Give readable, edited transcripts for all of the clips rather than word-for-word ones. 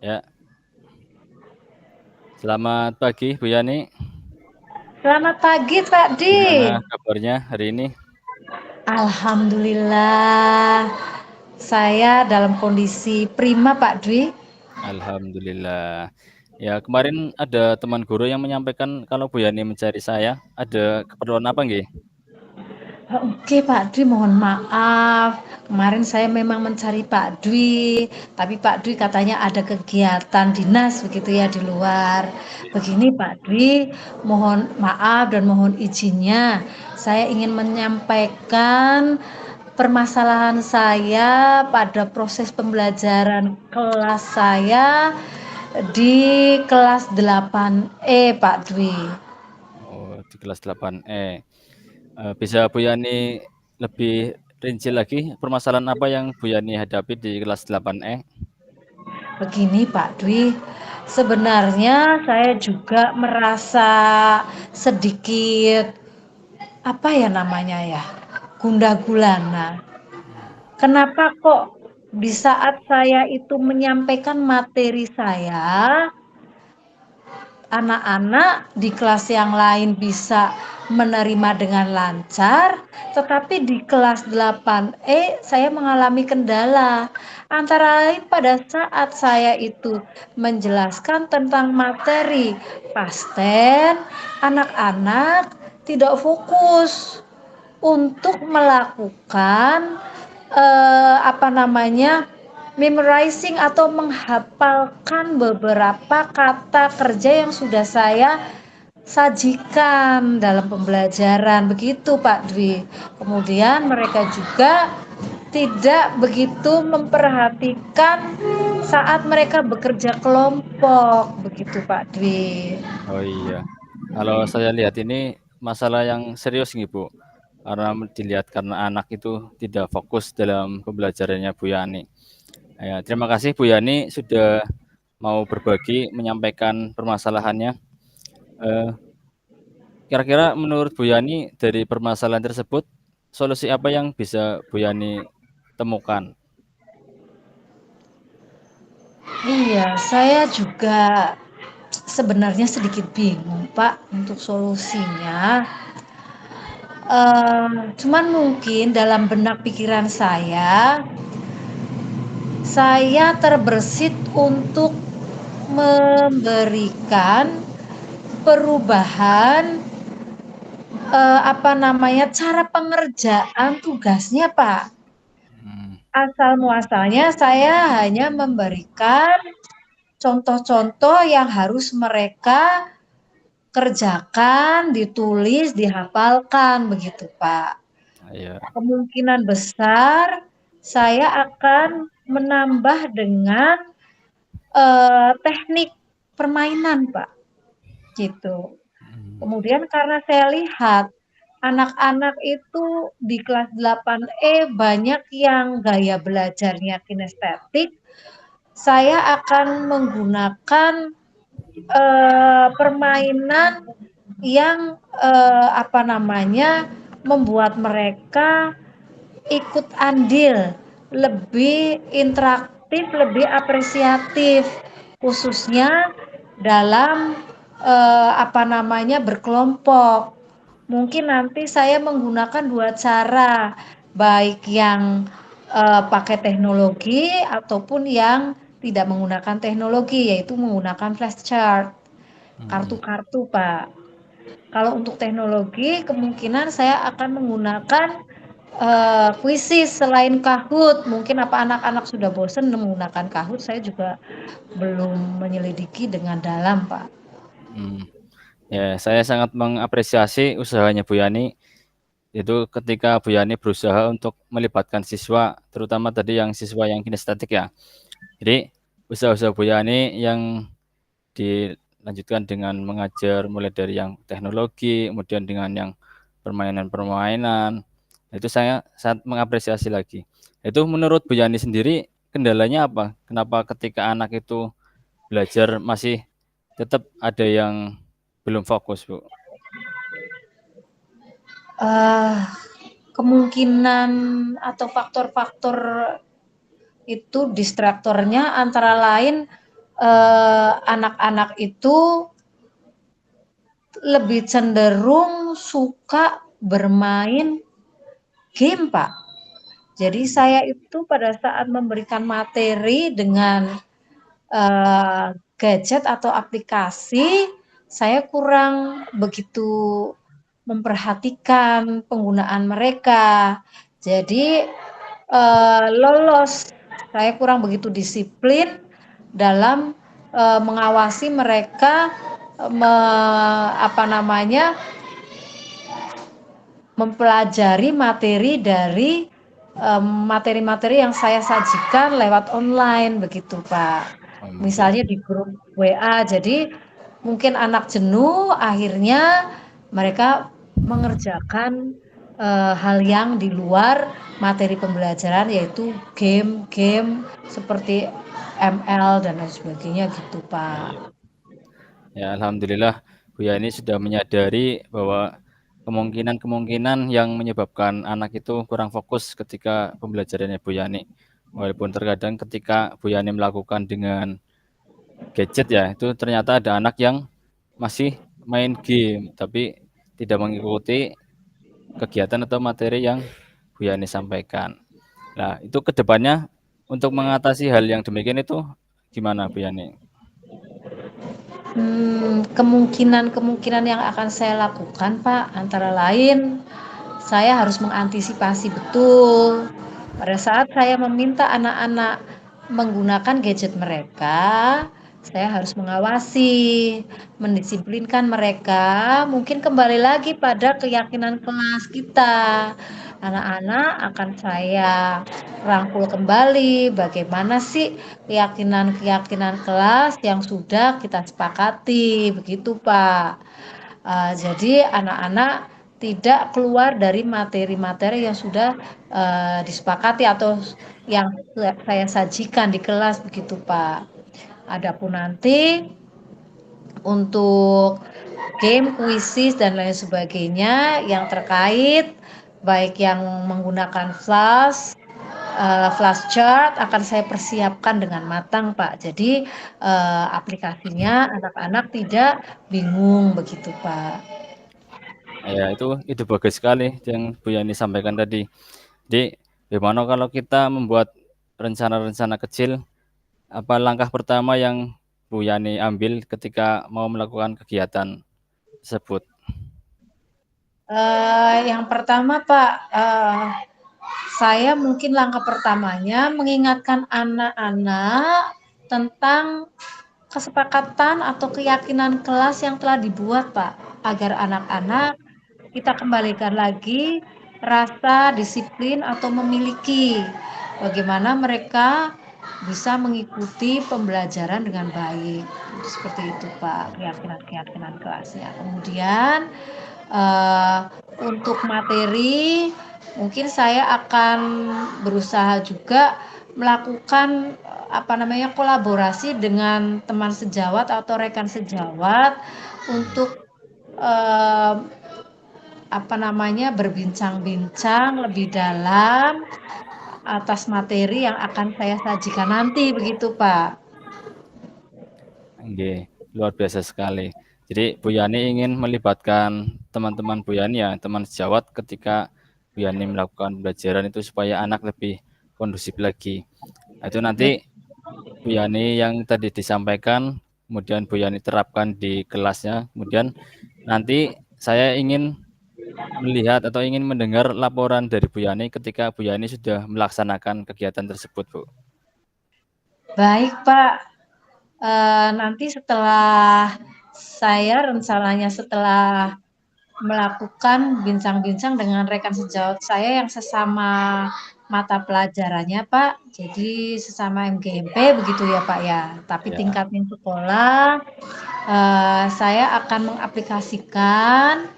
Ya, selamat pagi Bu Yani. Selamat pagi, Pak Di. Gimana kabarnya hari ini? Alhamdulillah, saya dalam kondisi prima, Pak Dwi. Alhamdulillah. Ya, kemarin ada teman guru yang menyampaikan kalau Bu Yani mencari saya, ada keperluan apa nggih? Oke, Pak Dwi, mohon maaf. Kemarin saya memang mencari Pak Dwi, tapi Pak Dwi katanya ada kegiatan dinas begitu ya di luar. Begini, Pak Dwi, mohon maaf dan mohon izinnya. Saya ingin menyampaikan permasalahan saya pada proses pembelajaran kelas saya di kelas 8E, Pak Dwi. Oh, di kelas 8E. Bisa Bu Yani lebih rinci lagi permasalahan apa yang Bu Yani hadapi di kelas 8E? Begini Pak Dwi, sebenarnya saya juga merasa sedikit apa ya namanya ya, gundah gulana. Kenapa kok di saat saya itu menyampaikan materi saya, anak-anak di kelas yang lain bisa menerima dengan lancar, tetapi di kelas 8E saya mengalami kendala. Antara lain pada saat saya itu menjelaskan tentang materi pasten, anak-anak tidak fokus untuk melakukan apa namanya memorizing atau menghafalkan beberapa kata kerja yang sudah saya sajikan dalam pembelajaran begitu Pak Dwi. Kemudian mereka juga tidak begitu memperhatikan saat mereka bekerja kelompok begitu Pak Dwi. Oh iya. Kalau saya lihat ini masalah yang serius nih Bu. Karena dilihat karena anak itu tidak fokus dalam pembelajarannya Bu Yani. Ya, terima kasih Bu Yani sudah mau berbagi menyampaikan permasalahannya. Eh, Kira-kira menurut Bu Yani dari permasalahan tersebut solusi apa yang bisa Bu Yani temukan? Iya, saya juga sebenarnya sedikit bingung Pak untuk solusinya. Cuman mungkin dalam benak pikiran saya terbersit untuk memberikan perubahan apa namanya cara pengerjaan tugasnya Pak. Hmm, Asal muasalnya saya hanya memberikan contoh-contoh yang harus mereka kerjakan, ditulis, dihafalkan begitu Pak. ya. Kemungkinan besar saya akan menambah dengan teknik permainan, Pak, gitu. Hmm, Kemudian karena saya lihat anak-anak itu di kelas 8E banyak yang gaya belajarnya kinestetik, saya akan menggunakan permainan yang apa namanya membuat mereka ikut andil, lebih interaktif, lebih apresiatif, khususnya dalam apa namanya berkelompok. Mungkin nanti saya menggunakan dua cara, baik yang pakai teknologi ataupun yang tidak menggunakan teknologi, yaitu menggunakan flashchart, hmm, kartu-kartu, Pak. Kalau untuk teknologi, kemungkinan saya akan menggunakan kuisis selain Kahoot. Mungkin apa anak-anak sudah bosan menggunakan Kahoot, saya juga belum menyelidiki dengan dalam, Pak. hmm. Ya, saya sangat mengapresiasi usahanya Bu Yani. Itu ketika Bu Yani berusaha untuk melibatkan siswa, terutama tadi yang siswa yang kinestetik ya. Jadi usaha-usaha Bu Yani yang dilanjutkan dengan mengajar mulai dari yang teknologi, kemudian dengan yang permainan-permainan. Itu saya sangat mengapresiasi lagi. Itu menurut Bu Yani sendiri kendalanya apa? Kenapa ketika anak itu belajar masih tetap ada yang belum fokus, Bu? Eh, Kemungkinan atau faktor-faktor itu distraktornya antara lain anak-anak itu lebih cenderung suka bermain game, Pak. Jadi saya itu pada saat memberikan materi dengan gadget atau aplikasi, saya kurang begitu memperhatikan penggunaan mereka. Jadi lolos, saya kurang begitu disiplin dalam mengawasi mereka apa namanya mempelajari materi dari materi-materi yang saya sajikan lewat online begitu Pak. Oke. Misalnya di grup WA, jadi mungkin anak jenuh, akhirnya mereka mengerjakan hal yang di luar materi pembelajaran yaitu game-game seperti ML dan lain sebagainya gitu Pak. Iya. Ya, alhamdulillah Bu Yani sudah menyadari bahwa kemungkinan-kemungkinan yang menyebabkan anak itu kurang fokus ketika pembelajarannya Bu Yani. Walaupun terkadang ketika Bu Yani melakukan dengan gadget ya, itu ternyata ada anak yang masih main game, tapi tidak mengikuti kegiatan atau materi yang Bu Yani sampaikan. Nah, itu ke depannya untuk mengatasi hal yang demikian itu gimana Bu Yani? Kemungkinan-kemungkinan yang akan saya lakukan, Pak, antara lain saya harus mengantisipasi betul pada saat saya meminta anak-anak menggunakan gadget mereka, saya harus mengawasi, mendisiplinkan mereka, mungkin kembali lagi pada keyakinan kelas kita. Anak-anak akan saya rangkul kembali bagaimana sih keyakinan-keyakinan kelas yang sudah kita sepakati, begitu Pak. Jadi anak-anak tidak keluar dari materi-materi yang sudah disepakati atau yang saya sajikan di kelas begitu Pak. Adapun nanti untuk game, kuisis dan lain sebagainya yang terkait baik yang menggunakan flash chart akan saya persiapkan dengan matang Pak. Jadi aplikasinya anak-anak tidak bingung begitu Pak. Ya, itu ide bagus sekali yang Bu Yani sampaikan tadi. Jadi, bagaimana kalau kita membuat rencana-rencana kecil, apa langkah pertama yang Bu Yani ambil ketika mau melakukan kegiatan tersebut? Yang pertama Pak, saya mungkin langkah pertamanya mengingatkan anak-anak tentang kesepakatan atau keyakinan kelas yang telah dibuat Pak, agar anak-anak kita kembalikan lagi rasa disiplin atau memiliki bagaimana mereka bisa mengikuti pembelajaran dengan baik. Seperti itu Pak, keyakinan-keyakinan kelasnya. Kemudian eh, untuk materi mungkin saya akan berusaha juga melakukan apa namanya kolaborasi dengan teman sejawat atau rekan sejawat untuk eh, apa namanya berbincang-bincang lebih dalam atas materi yang akan saya sajikan nanti begitu Pak. Nggih, luar biasa sekali. Jadi Bu Yani ingin melibatkan teman-teman Bu Yani ya, teman sejawat ketika Bu Yani melakukan pembelajaran itu supaya anak lebih kondusif lagi. Nah, itu nanti Bu Yani yang tadi disampaikan, kemudian Bu Yani terapkan di kelasnya, kemudian nanti saya ingin melihat atau ingin mendengar laporan dari Bu Yani ketika Bu Yani sudah melaksanakan kegiatan tersebut, Bu. Baik Pak, nanti setelah saya rencananya setelah melakukan bincang-bincang dengan rekan sejawat saya yang sesama mata pelajarannya Pak, jadi sesama MGMP begitu ya Pak ya, tapi Ya, tingkatnya sekolah saya akan mengaplikasikan,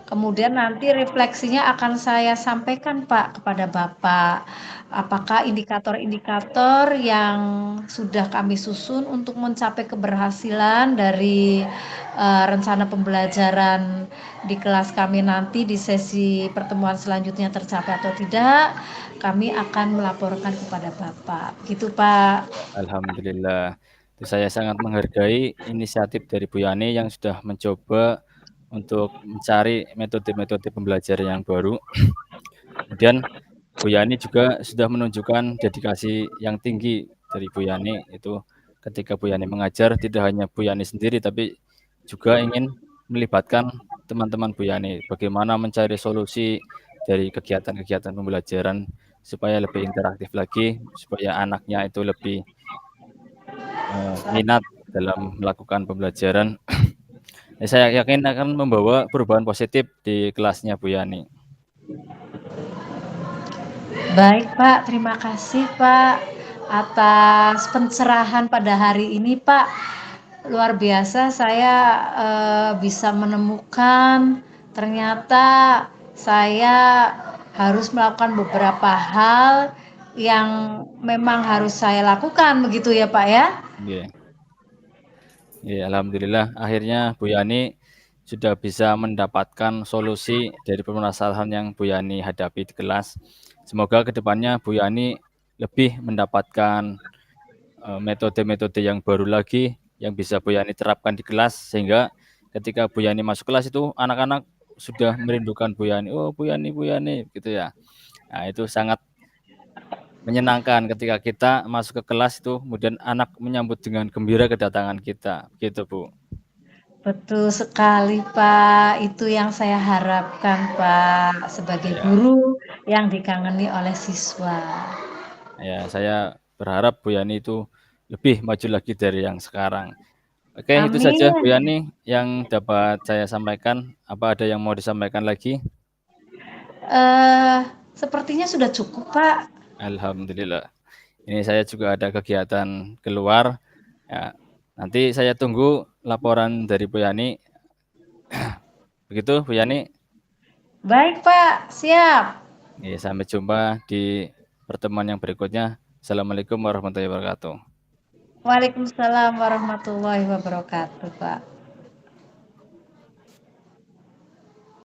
kemudian nanti refleksinya akan saya sampaikan Pak kepada Bapak. Apakah indikator-indikator yang sudah kami susun untuk mencapai keberhasilan dari rencana pembelajaran di kelas kami nanti di sesi pertemuan selanjutnya tercapai atau tidak, kami akan melaporkan kepada Bapak. Gitu Pak. alhamdulillah. Saya sangat menghargai inisiatif dari Bu Yani yang sudah mencoba untuk mencari metode-metode pembelajaran yang baru. Kemudian Bu Yani juga sudah menunjukkan dedikasi yang tinggi dari Bu Yani, itu ketika Bu Yani mengajar tidak hanya Bu Yani sendiri, tapi juga ingin melibatkan teman-teman Bu Yani, bagaimana mencari solusi dari kegiatan-kegiatan pembelajaran supaya lebih interaktif lagi, supaya anaknya itu lebih minat dalam melakukan pembelajaran. Saya yakin akan membawa perubahan positif di kelasnya Bu Yani. Baik Pak, terima kasih Pak atas pencerahan pada hari ini Pak. Luar biasa saya bisa menemukan ternyata saya harus melakukan beberapa hal yang memang harus saya lakukan begitu ya Pak ya? Nggih. Iya, alhamdulillah akhirnya Bu Yani sudah bisa mendapatkan solusi dari permasalahan yang Bu Yani hadapi di kelas. Semoga ke depannya Bu Yani lebih mendapatkan, metode-metode yang baru lagi yang bisa Bu Yani terapkan di kelas, sehingga ketika Bu Yani masuk kelas itu anak-anak sudah merindukan Bu Yani, "Oh, Bu Yani," gitu ya. Nah, itu sangat menyenangkan ketika kita masuk ke kelas itu kemudian anak menyambut dengan gembira kedatangan kita, gitu Bu. Betul sekali Pak, itu yang saya harapkan Pak sebagai Ya, guru yang dikangeni oleh siswa. ya, saya berharap Bu Yani itu lebih maju lagi dari yang sekarang. Oke, itu saja Bu Amin. Yani yang dapat saya sampaikan. Apa ada yang mau disampaikan lagi? Eh, sepertinya sudah cukup Pak. Alhamdulillah. Ini saya juga ada kegiatan keluar, ya, nanti saya tunggu laporan dari Bu Yani. Begitu Bu Yani? Baik Pak, siap. Ya, sampai jumpa di pertemuan yang berikutnya. Assalamualaikum warahmatullahi wabarakatuh. Waalaikumsalam warahmatullahi wabarakatuh Pak.